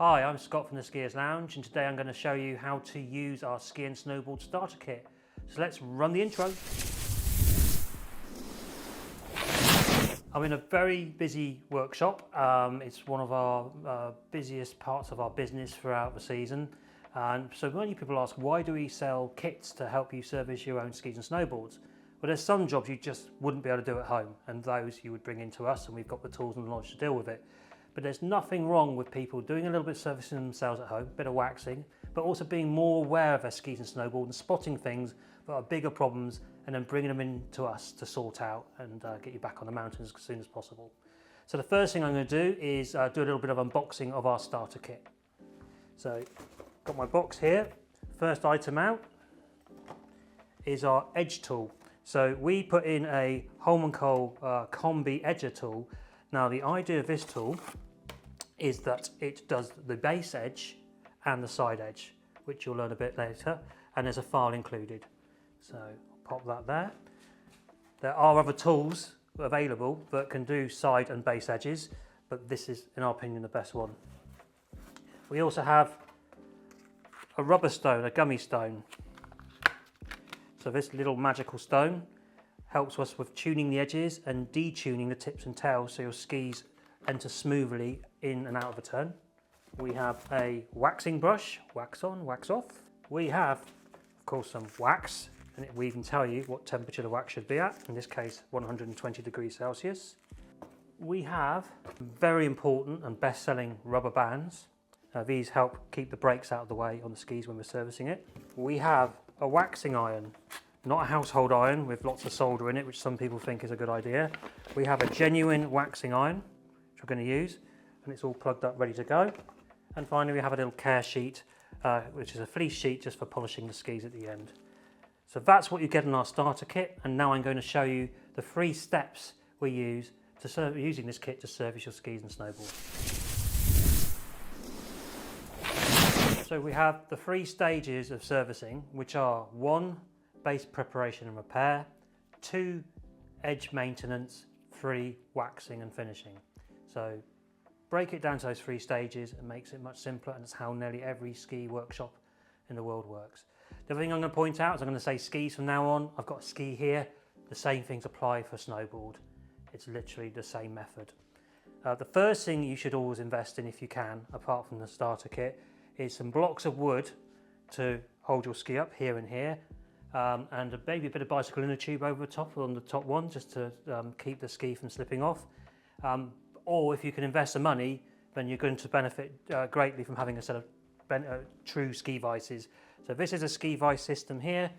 Hi, I'm Scott from the Skiers Lounge, and today I'm going to show you how to use our ski and snowboard starter kit. So let's run the intro. I'm in a very busy workshop. It's one of our busiest parts of our business throughout the season. And so many people ask, why do we sell kits to help you service your own skis and snowboards? Well, there's some jobs you just wouldn't be able to do at home, and those you would bring into us, and we've got the tools and the knowledge to deal with it. But there's nothing wrong with people doing a little bit of servicing themselves at home, a bit of waxing, but also being more aware of their skis and snowboard and spotting things that are bigger problems and then bringing them in to us to sort out and get you back on the mountains as soon as possible. So the first thing I'm going to do is do a little bit of unboxing of our starter kit. So got my box here. First item out is our edge tool. So we put in a Holman Cole Combi edger tool. Now the idea of this tool is that it does the base edge and the side edge, which you'll learn a bit later, and there's a file included. So I'll pop that there. There are other tools available that can do side and base edges, but this is, in our opinion, the best one. We also have a rubber stone, a gummy stone. So this little magical stone helps us with tuning the edges and detuning the tips and tails so your skis enter smoothly in and out of a turn. We have a waxing brush, wax on, wax off. We have, of course, some wax, and we even tell you what temperature the wax should be at, in this case 120 degrees Celsius. We have very important and best-selling rubber bands. These help keep the brakes out of the way on the skis when we're servicing it. We have a waxing iron, not a household iron with lots of solder in it, which some people think is a good idea. We have a genuine waxing iron, which we're going to use, and it's all plugged up, ready to go. And finally, we have a little care sheet, which is a fleece sheet just for polishing the skis at the end. So that's what you get in our starter kit, and now I'm going to show you the 3 steps we use to using this kit to service your skis and snowboard. So we have the 3 stages of servicing, which are 1, base preparation and repair, 2, edge maintenance, 3, waxing and finishing. So break it down to those 3 stages and makes it much simpler, and it's how nearly every ski workshop in the world works. The other thing I'm going to point out is I'm going to say skis from now on. I've got a ski here. The same things apply for snowboard. It's literally the same method. The first thing you should always invest in, if you can, apart from the starter kit, is some blocks of wood to hold your ski up here and here, and maybe a bit of bicycle inner tube over the top on the top one, just to keep the ski from slipping off. Or if you can invest the money, then you're going to benefit greatly from having a set of true ski vices. So this is a ski vice system here.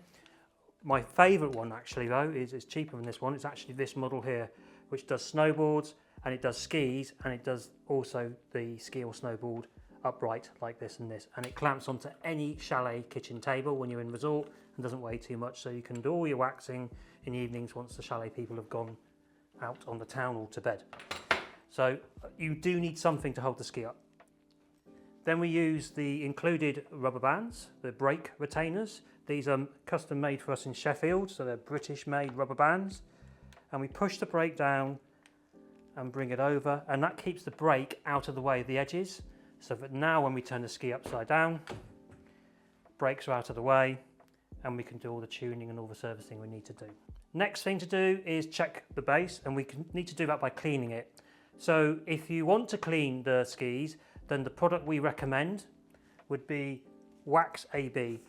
My favourite one actually though is cheaper than this one. It's actually this model here, which does snowboards and it does skis, and it does also the ski or snowboard upright like this and this, and it clamps onto any chalet kitchen table when you're in resort and doesn't weigh too much, so you can do all your waxing in the evenings once the chalet people have gone out on the town or to bed. So you do need something to hold the ski up. Then we use the included rubber bands, the brake retainers. These are custom made for us in Sheffield, so they're British made rubber bands, and we push the brake down and bring it over, and that keeps the brake out of the way of the edges, so that now when we turn the ski upside down, brakes are out of the way and we can do all the tuning and all the servicing we need to do. Next thing to do is check the base, and we need to do that by cleaning it. So if you want to clean the skis, then the product we recommend would be Wax AB.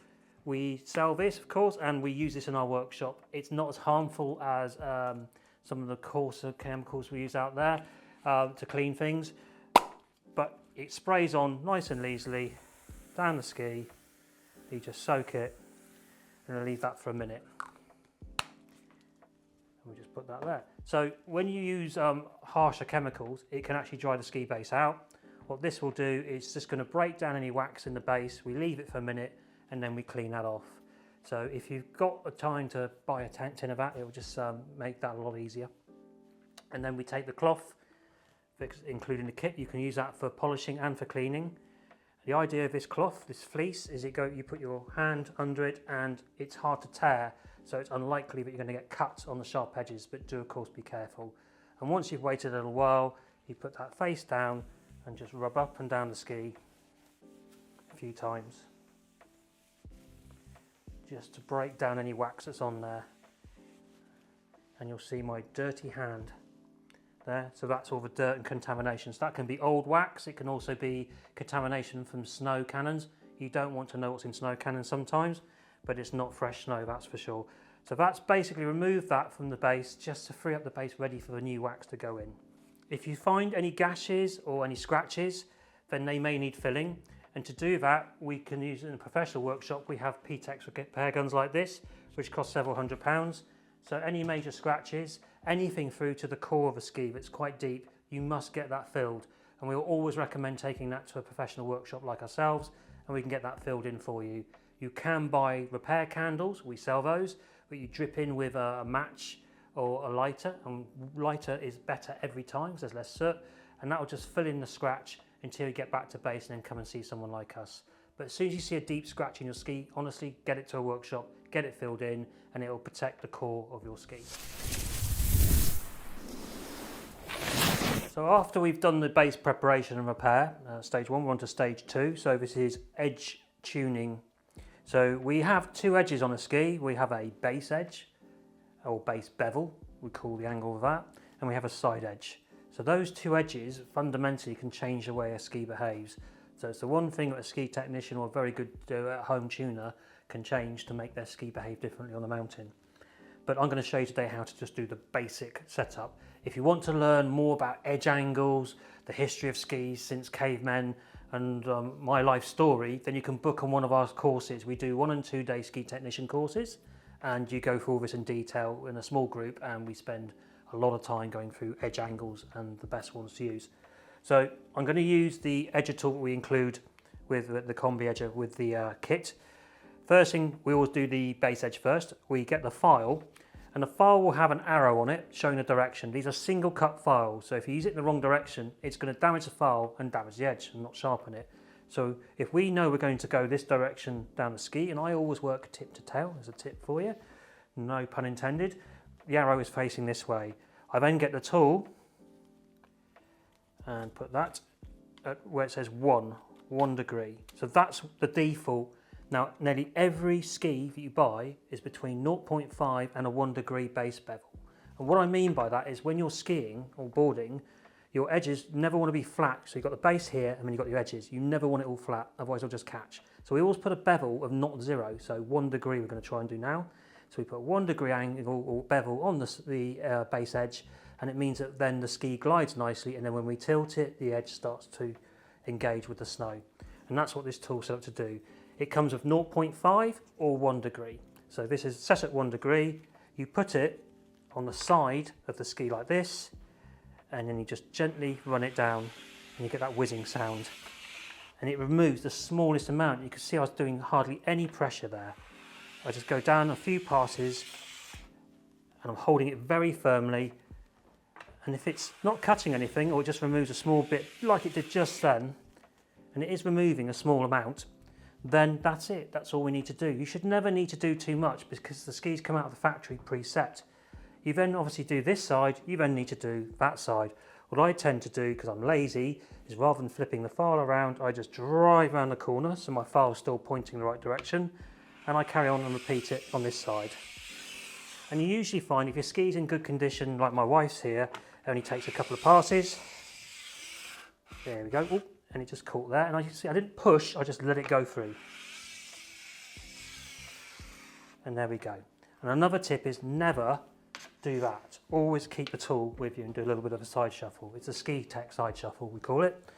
We sell this, of course, and we use this in our workshop. It's not as harmful as some of the coarser chemicals we use out there to clean things, but it sprays on nice and easily down the ski. You just soak it and leave that for a minute. And we just put that there. So when you use harsher chemicals, it can actually dry the ski base out. What this will do is just going to break down any wax in the base. We leave it for a minute and then we clean that off. So if you've got the time to buy a tin of that, it will just make that a lot easier. And then we take the cloth, including the kit. You can use that for polishing and for cleaning. The idea of this cloth, this fleece, is you put your hand under it and it's hard to tear, so it's unlikely that you're going to get cuts on the sharp edges, but do of course be careful. And once you've waited a little while, you put that face down and just rub up and down the ski few times, just to break down any wax that's on there. And you'll see my dirty hand there. So that's all the dirt and contamination. So that can be old wax. It can also be contamination from snow cannons. You don't want to know what's in snow cannons sometimes, but it's not fresh snow, that's for sure. So that's basically removed that from the base just to free up the base ready for the new wax to go in. If you find any gashes or any scratches, then they may need filling. And to do that, we can use in a professional workshop, we have P-Tex repair guns like this, which cost several £100s. So any major scratches, anything through to the core of a ski that's quite deep, you must get that filled. And we'll always recommend taking that to a professional workshop like ourselves, and we can get that filled in for you. You can buy repair candles, we sell those, but you drip in with a match or a lighter, and lighter is better every time because there's less soot, and that will just fill in the scratch until you get back to base and then come and see someone like us. But as soon as you see a deep scratch in your ski, honestly, get it to a workshop, get it filled in, and it will protect the core of your ski. So after we've done the base preparation and repair, stage 1, we're on to stage 2. So this is edge tuning. So we have 2 edges on a ski. We have a base edge, or base bevel, we call the angle of that, and we have a side edge. So those 2 edges fundamentally can change the way a ski behaves. So it's the one thing that a ski technician or a very good at-home tuner can change to make their ski behave differently on the mountain. But I'm going to show you today how to just do the basic setup. If you want to learn more about edge angles, the history of skis since cavemen, and my life story, then you can book on one of our courses. We do 1 and 2 day ski technician courses, and you go through all this in detail in a small group, and we spend a lot of time going through edge angles and the best ones to use. So I'm going to use the edger tool we include with the combi edger with the kit. First thing, we always do the base edge first. We get the file, and the file will have an arrow on it showing the direction. These are single cut files, so if you use it in the wrong direction, it's going to damage the file and damage the edge and not sharpen it. So if we know we're going to go this direction down the ski, and I always work tip to tail, there's a tip for you, no pun intended, the arrow is facing this way. I then get the tool and put that at where it says 1 degree. So that's the default. Now, nearly every ski that you buy is between 0.5 and a 1 degree base bevel. And what I mean by that is when you're skiing or boarding, your edges never want to be flat. So you've got the base here and then you've got your edges. You never want it all flat, otherwise it'll just catch. So we always put a bevel of not 0, so 1 degree we're going to try and do now. So we put 1 degree angle or bevel on the base edge, and it means that then the ski glides nicely, and then when we tilt it, the edge starts to engage with the snow. And that's what this tool's set up to do. It comes with 0.5 or 1 degree. So this is set at 1 degree. You put it on the side of the ski like this, and then you just gently run it down, and you get that whizzing sound. And it removes the smallest amount. You can see I was doing hardly any pressure there. I just go down a few passes, and I'm holding it very firmly. And if it's not cutting anything, or it just removes a small bit like it did just then, and it is removing a small amount, then that's it. That's all we need to do. You should never need to do too much because the skis come out of the factory preset. You then obviously do this side, you then need to do that side. What I tend to do, because I'm lazy, is rather than flipping the file around, I just drive around the corner so my file's still pointing the right direction, and I carry on and repeat it on this side. And you usually find if your ski's in good condition, like my wife's here, it only takes a couple of passes. There we go. Ooh, and it just caught there. And I see I didn't push, I just let it go through. And there we go. And another tip is never do that. Always keep the tool with you and do a little bit of a side shuffle. It's a ski tech side shuffle, we call it.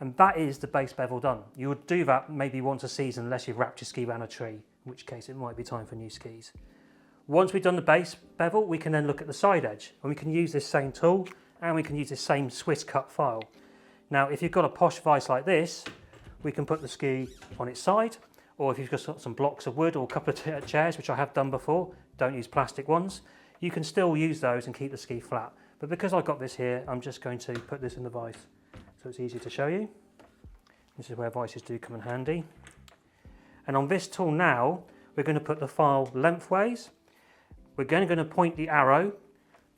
And that is the base bevel done. You would do that maybe once a season unless you've wrapped your ski around a tree, in which case it might be time for new skis. Once we've done the base bevel, we can then look at the side edge, and we can use this same tool and we can use this same Swiss cut file. Now, if you've got a posh vise like this, we can put the ski on its side, or if you've just got some blocks of wood or a couple of chairs, which I have done before, don't use plastic ones, you can still use those and keep the ski flat. But because I've got this here, I'm just going to put this in the vise so it's easy to show you. This is where vices do come in handy. And on this tool now, we're going to put the file lengthways. We're going to point the arrow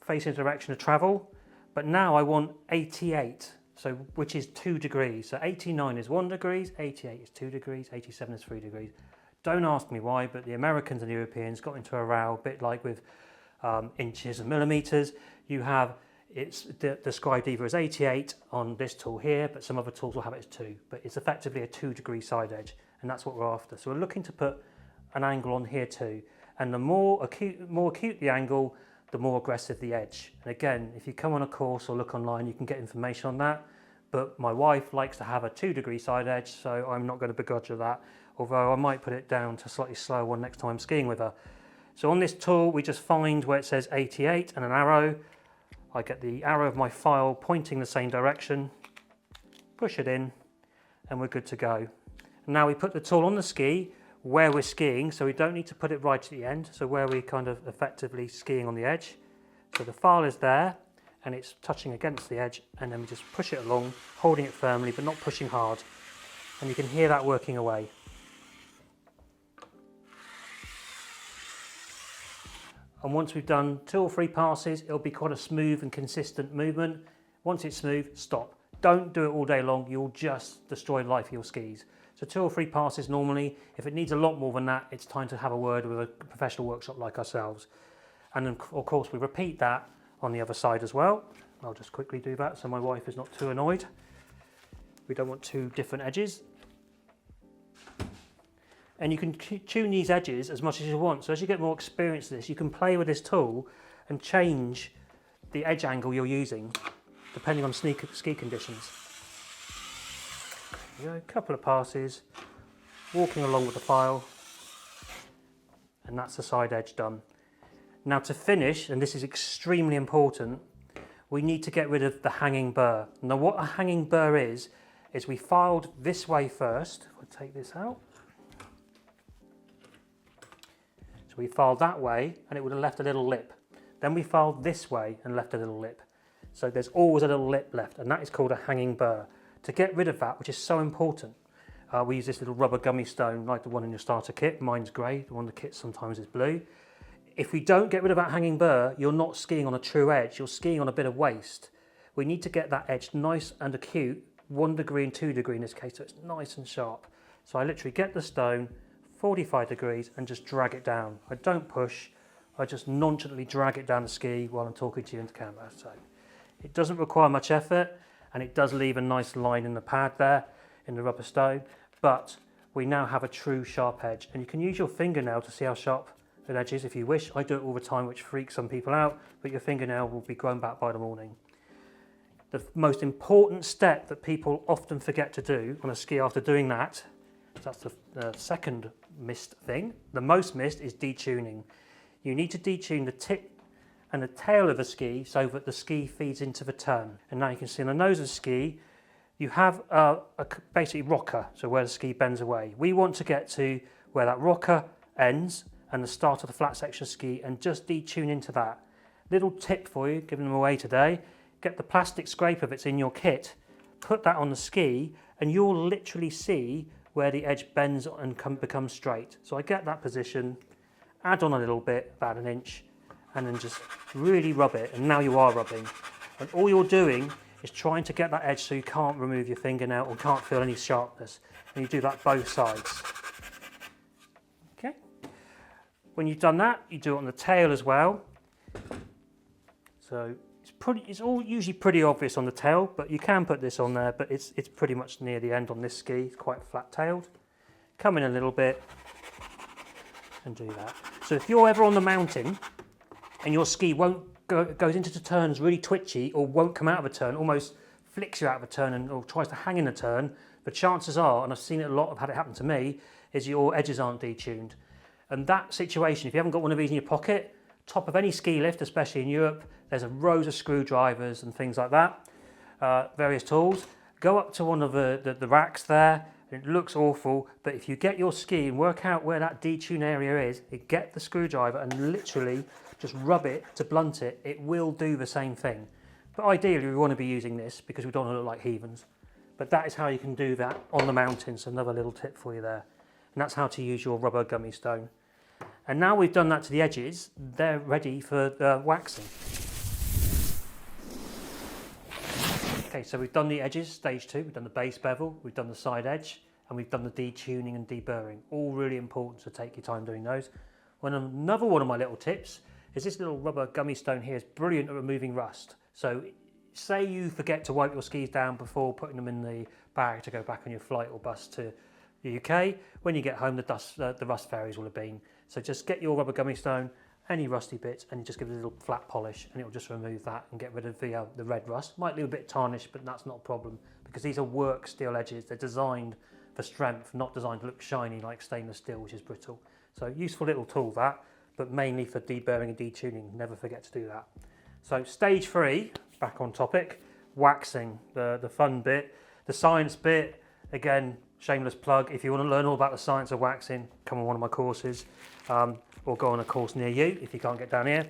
facing the direction of travel, but now I want 88. so which is 2 degrees. So 89 is 1 degrees, 88 is 2 degrees, 87 is 3 degrees. Don't ask me why, but the Americans and the Europeans got into a row, a bit like with inches and millimeters. You have it's described either as 88 on this tool here, but some other tools will have it as 2. But it's effectively a 2 degree side edge, and that's what we're after. So we're looking to put an angle on here too, and the more acute the angle, the more aggressive the edge. And again, if you come on a course or look online, you can get information on that. But my wife likes to have a 2 degree side edge, so I'm not going to begrudge her that, although I might put it down to a slightly slower one next time skiing with her. So on this tool, we just find where it says 88 and an arrow. I get the arrow of my file pointing the same direction, push it in, and we're good to go. Now we put the tool on the ski where we're skiing, so we don't need to put it right at the end, so where we're kind of effectively skiing on the edge. So the file is there, and it's touching against the edge, and then we just push it along, holding it firmly, but not pushing hard. And you can hear that working away. And once we've done 2 or 3 passes, it'll be quite a smooth and consistent movement. Once it's smooth, stop. Don't do it all day long, you'll just destroy the life of your skis. So 2 or 3 passes normally. If it needs a lot more than that, it's time to have a word with a professional workshop like ourselves. And then, of course, we repeat that on the other side as well. I'll just quickly do that so my wife is not too annoyed. We don't want 2 different edges. And you can tune these edges as much as you want. So as you get more experience with this, you can play with this tool and change the edge angle you're using depending on ski conditions. There you go, a couple of passes, walking along with the file, and that's the side edge done. Now to finish, and this is extremely important, we need to get rid of the hanging burr. Now what a hanging burr is we filed this way first. I'll take this out. So we filed that way and it would have left a little lip. Then we filed this way and left a little lip. So there's always a little lip left, and that is called a hanging burr. To get rid of that, which is so important, we use this little rubber gummy stone like the one in your starter kit. Mine's grey, the one in the kit sometimes is blue. If we don't get rid of that hanging burr, you're not skiing on a true edge, you're skiing on a bit of waste. We need to get that edge nice and acute, 1 degree and 2 degree in this case, so it's nice and sharp. So I literally get the stone, 45 degrees, and just drag it down. I don't push, I just nonchalantly drag it down the ski while I'm talking to you into camera. So it doesn't require much effort, and it does leave a nice line in the pad there, in the rubber stone, but we now have a true sharp edge, and you can use your fingernail to see how sharp an edge is if you wish. I do it all the time, which freaks some people out, but your fingernail will be grown back by the morning. The most important step that people often forget to do on a ski after doing that, so that's the second missed thing. The most missed is detuning. You need to detune the tip and the tail of the ski so that the ski feeds into the turn. And now you can see on the nose of the ski, you have a basically rocker, so where the ski bends away. We want to get to where that rocker ends and the start of the flat section ski and just detune into that. Little tip for you, giving them away today, get the plastic scraper that's in your kit, put that on the ski, and you'll literally see where the edge bends and becomes straight. So I get that position, add on a little bit, about 1 inch, and then just really rub it, and now you are rubbing. And all you're doing is trying to get that edge so you can't remove your fingernail or can't feel any sharpness. And you do that both sides. Okay. When you've done that, you do it on the tail as well. So it's all usually pretty obvious on the tail, but you can put this on there, but it's pretty much near the end on this ski. It's quite flat-tailed. Come in a little bit and do that. So if you're ever on the mountain and your ski goes into the turns really twitchy or won't come out of a turn, almost flicks you out of a turn or tries to hang in a turn, the chances are, and I've seen it a lot, I've had it happen to me, is your edges aren't detuned. And that situation, if you haven't got one of these in your pocket, top of any ski lift, especially in Europe, there's a rows of screwdrivers and things like that, various tools. Go up to one of the racks there, and it looks awful, but if you get your ski and work out where that detune area is, you get the screwdriver and literally just rub it to blunt it, it will do the same thing. But ideally we want to be using this because we don't want to look like heathens. But that is how you can do that on the mountains, another little tip for you there. And that's how to use your rubber gummy stone. And now we've done that to the edges, they're ready for waxing. Okay, so we've done the edges, stage 2, we've done the base bevel, we've done the side edge, and we've done the detuning and deburring. All really important, so take your time doing those. Another one of my little tips is this little rubber gummy stone here is brilliant at removing rust. So say you forget to wipe your skis down before putting them in the bag to go back on your flight or bus to the UK. When you get home, the rust fairies will have been. So just get your rubber gummy stone, any rusty bits, and you just give it a little flat polish, and it will just remove that and get rid of the red rust. Might leave a bit tarnished, but that's not a problem because these are work steel edges. They're designed for strength, not designed to look shiny like stainless steel, which is brittle. So useful little tool that, but mainly for deburring and detuning. Never forget to do that. So stage 3, back on topic, waxing, the fun bit, the science bit. Again, shameless plug, if you want to learn all about the science of waxing, come on one of my courses, or go on a course near you if you can't get down here.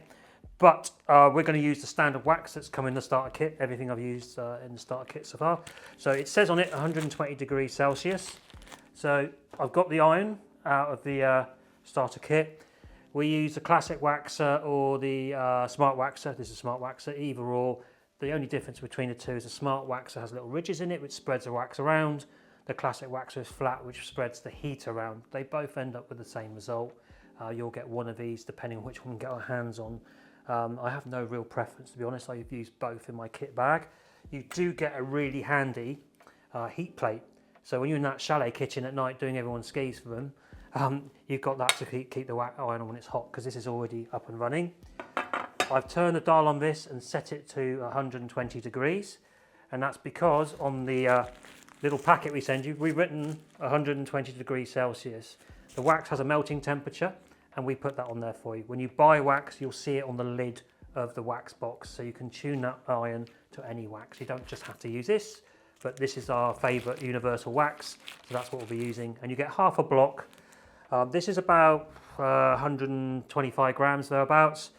But we're going to use the standard wax that's come in the starter kit, everything I've used in the starter kit so far. So it says on it 120 degrees Celsius. So I've got the iron out of the starter kit. We use the classic waxer or the smart waxer. This is a smart waxer, either or. The only difference between the two is the smart waxer has little ridges in it which spreads the wax around. The classic waxer is flat, which spreads the heat around. They both end up with the same result. You'll get one of these depending on which one we get our hands on. I have no real preference, to be honest. I've used both in my kit bag. You do get a really handy heat plate. So when you're in that chalet kitchen at night doing everyone's skis for them, you've got that to keep the iron on when it's hot, because this is already up and running. I've turned the dial on this and set it to 120 degrees, and that's because on the little packet we send you, we've written 120 degrees Celsius. The wax has a melting temperature, and we put that on there for you. When you buy wax, you'll see it on the lid of the wax box, so you can tune that iron to any wax. You don't just have to use this, but this is our favourite universal wax, so that's what we'll be using. And you get half a block. This is about 125 grams thereabouts.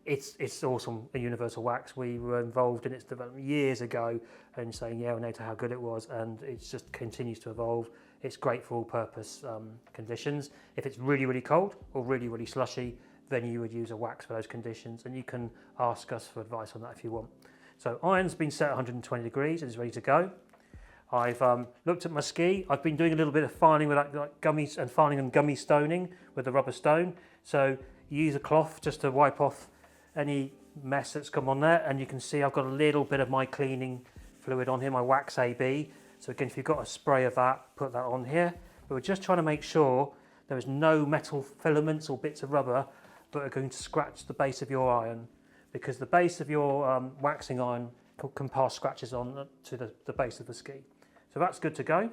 It's awesome, a universal wax. We were involved in its development years ago and saying yeah or no to how good it was, and it just continues to evolve. It's great for all purpose conditions. If it's really, really cold or really, really slushy, then you would use a wax for those conditions, and you can ask us for advice on that if you want. So iron's been set at 120 degrees and it's ready to go. I've looked at my ski. I've been doing a little bit of filing with like gummies and filing and gummy stoning with the rubber stone. So you use a cloth just to wipe off any mess that's come on there, and you can see I've got a little bit of my cleaning fluid on here, my Wax AB. So again, if you've got a spray of that, put that on here. But we're just trying to make sure there is no metal filaments or bits of rubber that are going to scratch the base of your iron, because the base of your waxing iron can pass scratches on to the base of the ski. So that's good to go.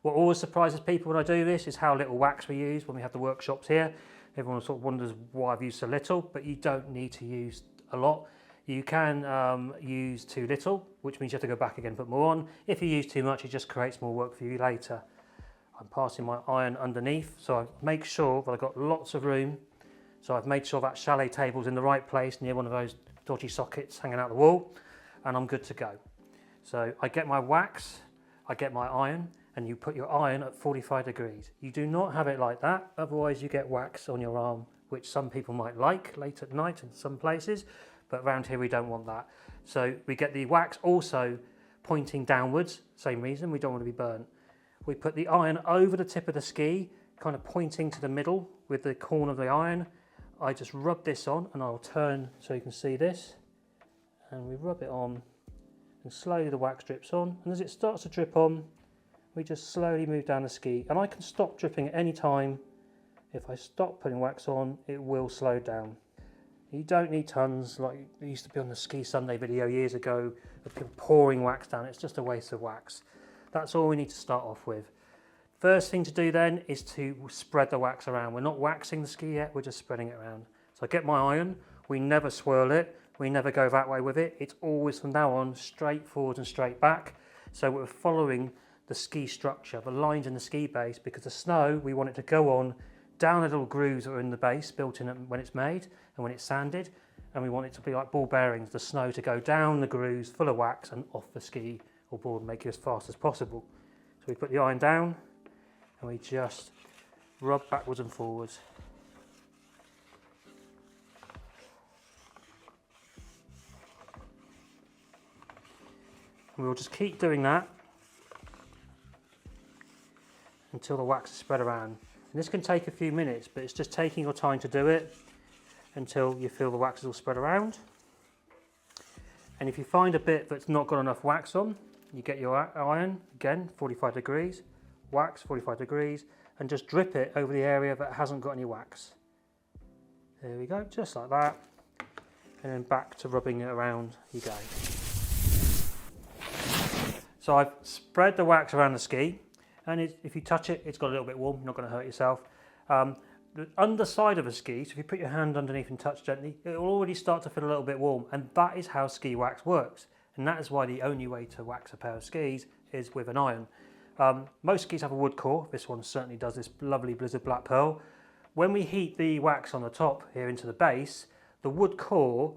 What always surprises people when I do this is how little wax we use when we have the workshops here. Everyone sort of wonders why I've used so little, but you don't need to use a lot. You can use too little, which means you have to go back again and put more on. If you use too much, it just creates more work for you later. I'm passing my iron underneath, so I make sure that I've got lots of room. So I've made sure that chalet table's in the right place near one of those dodgy sockets hanging out the wall, and I'm good to go. So I get my wax, I get my iron, and you put your iron at 45 degrees. You do not have it like that, otherwise you get wax on your arm, which some people might like late at night in some places, but around here we don't want that. So we get the wax also pointing downwards, same reason, we don't want to be burnt. We put the iron over the tip of the ski, kind of pointing to the middle with the corner of the iron. I just rub this on, and I'll turn so you can see this, and we rub it on, and slowly the wax drips on, and as it starts to drip on, we just slowly move down the ski, and I can stop dripping at any time. If I stop putting wax on, it will slow down. You don't need tons like it used to be on the Ski Sunday video years ago of pouring wax down. It's just a waste of wax. That's all we need to start off with. First thing to do then is to spread the wax around. We're not waxing the ski yet, we're just spreading it around. So I get my iron, we never swirl it, we never go that way with it. It's always from now on straight forward and straight back. So we're following the ski structure, the lines in the ski base, because the snow, we want it to go on down the little grooves that are in the base, built in when it's made and when it's sanded, and we want it to be like ball bearings, the snow to go down the grooves full of wax and off the ski or board and make it as fast as possible. So we put the iron down and we just rub backwards and forwards. And we'll just keep doing that until the wax is spread around. And this can take a few minutes, but it's just taking your time to do it until you feel the wax is all spread around. And if you find a bit that's not got enough wax on, you get your iron, again, 45 degrees, wax, 45 degrees, and just drip it over the area that hasn't got any wax. There we go, just like that. And then back to rubbing it around you go. So I've spread the wax around the ski, and if you touch it, it's got a little bit warm, you're not going to hurt yourself. The underside of a ski, so if you put your hand underneath and touch gently, it will already start to feel a little bit warm, and that is how ski wax works. And that is why the only way to wax a pair of skis is with an iron. Most skis have a wood core. This one certainly does, this lovely Blizzard Black Pearl. When we heat the wax on the top here into the base, the wood core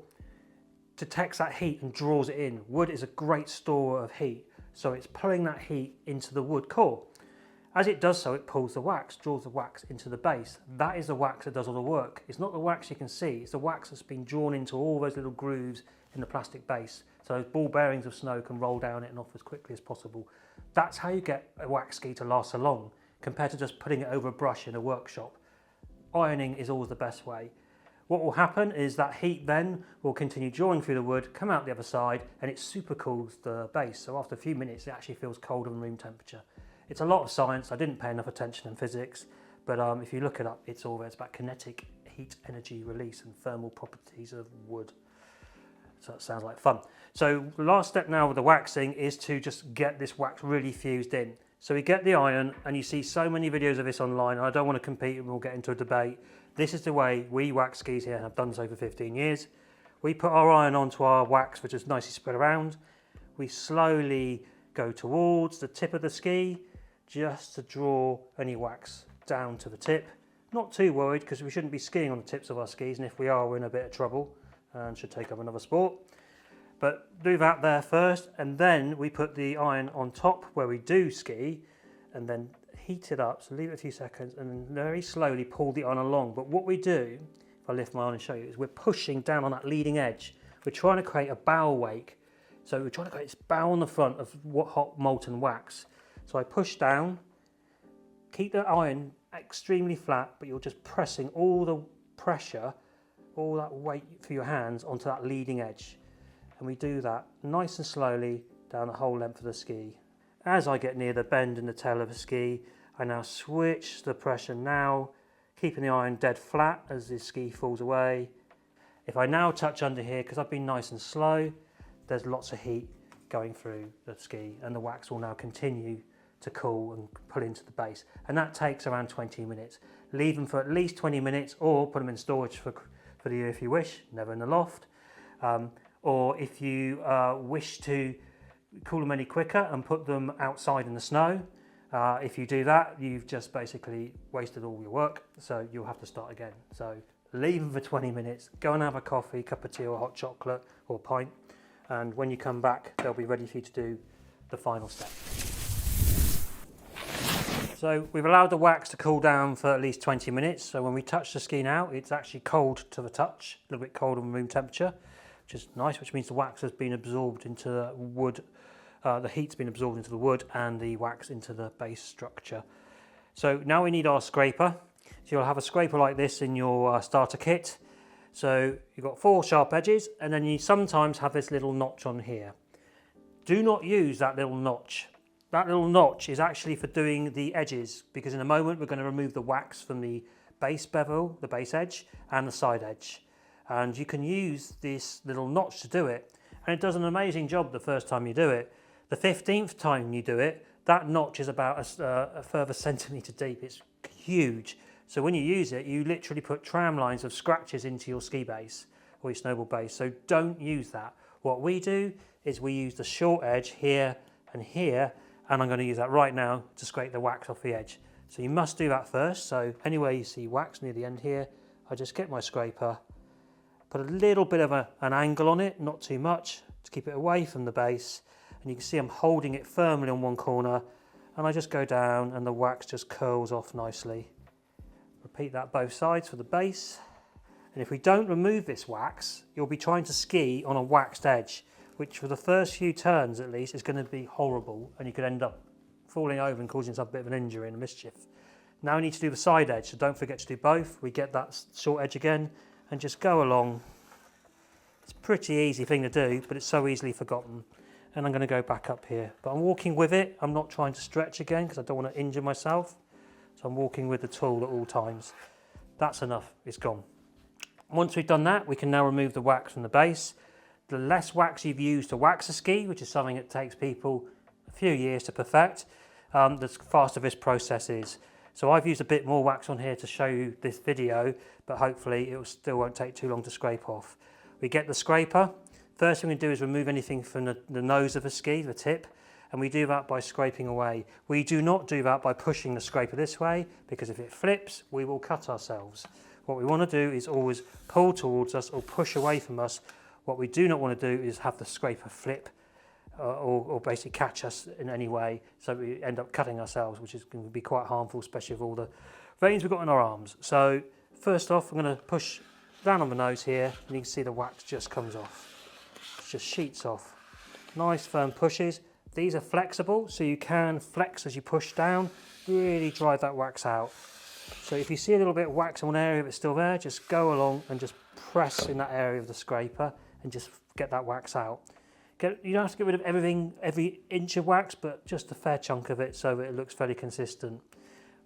detects that heat and draws it in. Wood is a great store of heat, so it's pulling that heat into the wood core. As it does so, it pulls the wax, draws the wax into the base. That is the wax that does all the work. It's not the wax you can see, it's the wax that's been drawn into all those little grooves in the plastic base. So those ball bearings of snow can roll down it and off as quickly as possible. That's how you get a wax ski to last so long, compared to just putting it over a brush in a workshop. Ironing is always the best way. What will happen is that heat then will continue drawing through the wood, come out the other side, and it super cools the base. So after a few minutes, it actually feels colder than room temperature. It's a lot of science. I didn't pay enough attention in physics, but if you look it up, it's all there. It's about kinetic heat energy release and thermal properties of wood. So that sounds like fun. So the last step now with the waxing is to just get this wax really fused in. So we get the iron, and you see so many videos of this online, and I don't want to compete and we'll get into a debate. This is the way we wax skis here and have done so for 15 years. We put our iron onto our wax, which is nicely spread around. We slowly go towards the tip of the ski, just to draw any wax down to the tip. Not too worried, because we shouldn't be skiing on the tips of our skis, and if we are, we're in a bit of trouble and should take up another sport. But do that there first, and then we put the iron on top where we do ski, and then heat it up, so leave it a few seconds, and then very slowly pull the iron along. But what we do, if I lift my iron and show you, is we're pushing down on that leading edge. We're trying to create a bow wake. So we're trying to create this bow on the front of hot molten wax. So I push down, keep the iron extremely flat, but you're just pressing all the pressure, all that weight for your hands onto that leading edge. And we do that nice and slowly down the whole length of the ski. As I get near the bend in the tail of the ski, I now switch the pressure now, keeping the iron dead flat as the ski falls away. If I now touch under here, because I've been nice and slow, there's lots of heat going through the ski, and the wax will now continue to cool and pull into the base. And that takes around 20 minutes. Leave them for at least 20 minutes, or put them in storage for the year if you wish, never in the loft. Or if you wish to cool them any quicker and put them outside in the snow, if you do that, you've just basically wasted all your work, so you'll have to start again. So leave them for 20 minutes, go and have a coffee, cup of tea or hot chocolate or a pint, and when you come back, they'll be ready for you to do the final step. So we've allowed the wax to cool down for at least 20 minutes. So when we touch the ski now, it's actually cold to the touch, a little bit colder than room temperature, which is nice, which means the wax has been absorbed into the wood. The heat's been absorbed into the wood and the wax into the base structure. So now we need our scraper. So you'll have a scraper like this in your starter kit. So you've got 4 sharp edges, and then you sometimes have this little notch on here. Do not use that little notch. That little notch is actually for doing the edges, because in a moment we're going to remove the wax from the base bevel, the base edge, and the side edge. And you can use this little notch to do it. And it does an amazing job the first time you do it. The 15th time you do it, that notch is about a further centimetre deep. It's huge. So when you use it, you literally put tram lines of scratches into your ski base or your snowboard base. So don't use that. What we do is we use the short edge here and here, and I'm going to use that right now to scrape the wax off the edge. So you must do that first. So anywhere you see wax near the end here, I just get my scraper, put a little bit of an angle on it, not too much, to keep it away from the base. And you can see I'm holding it firmly on one corner, and I just go down and the wax just curls off nicely. Repeat that both sides for the base. And if we don't remove this wax, you'll be trying to ski on a waxed edge, which for the first few turns at least is going to be horrible, and you could end up falling over and causing yourself a bit of an injury and a mischief. Now we need to do the side edge, so don't forget to do both. We get that short edge again and just go along. It's a pretty easy thing to do, but it's so easily forgotten. And I'm going to go back up here, but I'm walking with it. I'm not trying to stretch again because I don't want to injure myself. So I'm walking with the tool at all times. That's enough, it's gone. Once we've done that, we can now remove the wax from the base. The less wax you've used to wax a ski, which is something that takes people a few years to perfect, the faster this process is. So I've used a bit more wax on here to show you this video, but hopefully it still won't take too long to scrape off. We get the scraper. First thing we do is remove anything from the nose of a ski, the tip, and we do that by scraping away. We do not do that by pushing the scraper this way, because if it flips, we will cut ourselves. What we want to do is always pull towards us or push away from us. What we do not want to do is have the scraper flip or basically catch us in any way, so we end up cutting ourselves, which is going to be quite harmful, especially with all the veins we've got in our arms. So first off, I'm going to push down on the nose here, and you can see the wax just comes off. It just sheets off. Nice firm pushes. These are flexible, so you can flex as you push down, really drive that wax out. So if you see a little bit of wax in one area, if it's still there, just go along and just press in that area of the scraper and just get that wax out. You don't have to get rid of everything, every inch of wax, but just a fair chunk of it so that it looks fairly consistent.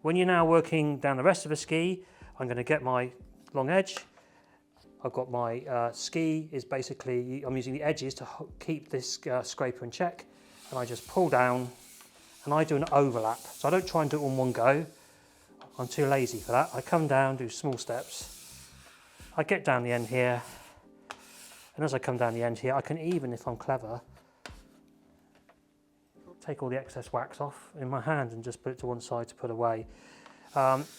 When you're now working down the rest of the ski, I'm going to get my long edge. I've got my ski is basically, I'm using the edges to keep this scraper in check, and I just pull down and I do an overlap. So I don't try and do it on one go. I'm too lazy for that. I come down, do small steps. I get down the end here, and as I come down the end here, I can even, if I'm clever, take all the excess wax off in my hand and just put it to one side to put away.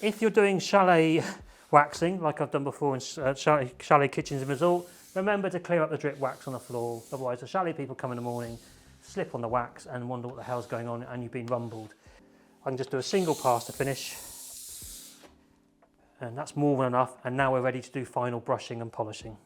If you're doing chalet waxing, like I've done before in chalet kitchens and resort, remember to clear up the drip wax on the floor. Otherwise, the chalet people come in the morning, slip on the wax and wonder what the hell's going on, and you've been rumbled. I can just do a single pass to finish, and that's more than enough. And now we're ready to do final brushing and polishing.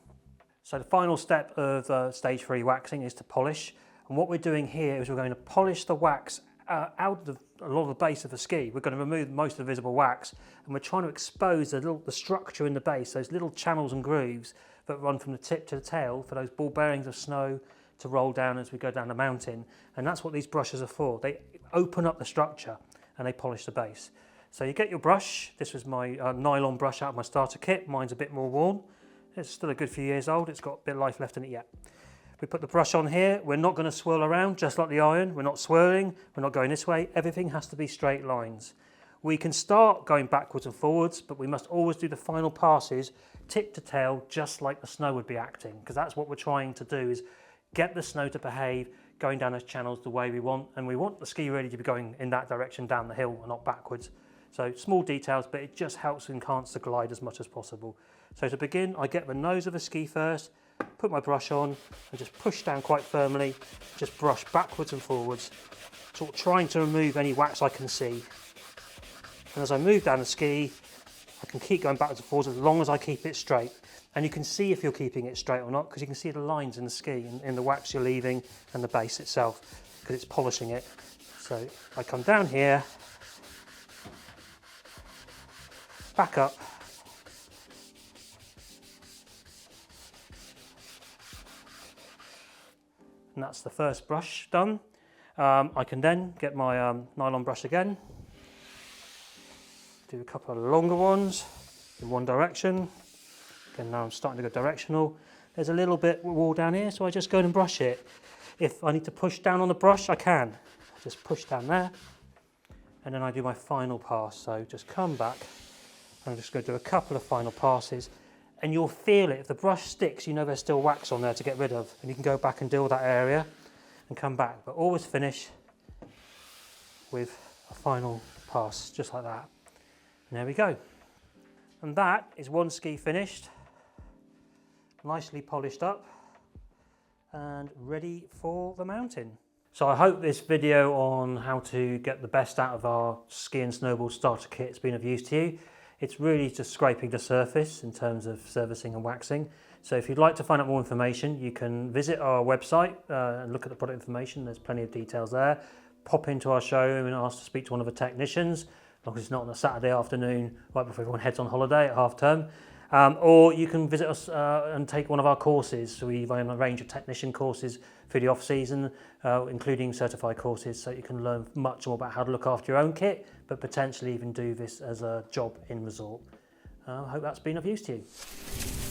So the final step of stage 3 waxing is to polish. And what we're doing here is we're going to polish the wax out of a lot of the base of the ski. We're going to remove most of the visible wax, and we're trying to expose the structure in the base, those little channels and grooves that run from the tip to the tail for those ball bearings of snow to roll down as we go down the mountain. And that's what these brushes are for. They open up the structure and they polish the base. So you get your brush. This was my nylon brush out of my starter kit. Mine's a bit more worn. It's still a good few years old. It's got a bit of life left in it yet. We put the brush on here. We're not going to swirl around just like the iron. We're not swirling. We're not going this way. Everything has to be straight lines. We can start going backwards and forwards, but we must always do the final passes tip to tail, just like the snow would be acting, because that's what we're trying to do, is get the snow to behave going down those channels the way we want, and we want the ski really to be going in that direction down the hill and not backwards. So small details, but it just helps enhance the glide as much as possible. So to begin, I get the nose of the ski first, put my brush on and just push down quite firmly, just brush backwards and forwards, sort of trying to remove any wax I can see. And as I move down the ski, I can keep going backwards and forwards as long as I keep it straight. And you can see if you're keeping it straight or not, because you can see the lines in the ski, in the wax you're leaving and the base itself, because it's polishing it. So I come down here, back up, and that's the first brush done. I can then get my nylon brush again, do a couple of longer ones in one direction. Again, now I'm starting to go directional. There's a little bit wall down here, so I just go and brush it. If I need to push down on the brush, I can. I just push down there, and then I do my final pass. So just come back. I'm just going to do a couple of final passes, and you'll feel it. If the brush sticks, you know there's still wax on there to get rid of, and you can go back and deal with that area and come back. But always finish with a final pass, just like that. And there we go. And that is one ski finished, nicely polished up and ready for the mountain. So I hope this video on how to get the best out of our ski and snowboard starter kit has been of use to you. It's really just scraping the surface in terms of servicing and waxing. So if you'd like to find out more information, you can visit our website and look at the product information. There's plenty of details there. Pop into our showroom and ask to speak to one of the technicians, as long as it's not on a Saturday afternoon right before everyone heads on holiday at half term. Or you can visit us and take one of our courses. So we run a range of technician courses through the off season, including certified courses, so you can learn much more about how to look after your own kit, but potentially even do this as a job in resort. I hope that's been of use to you.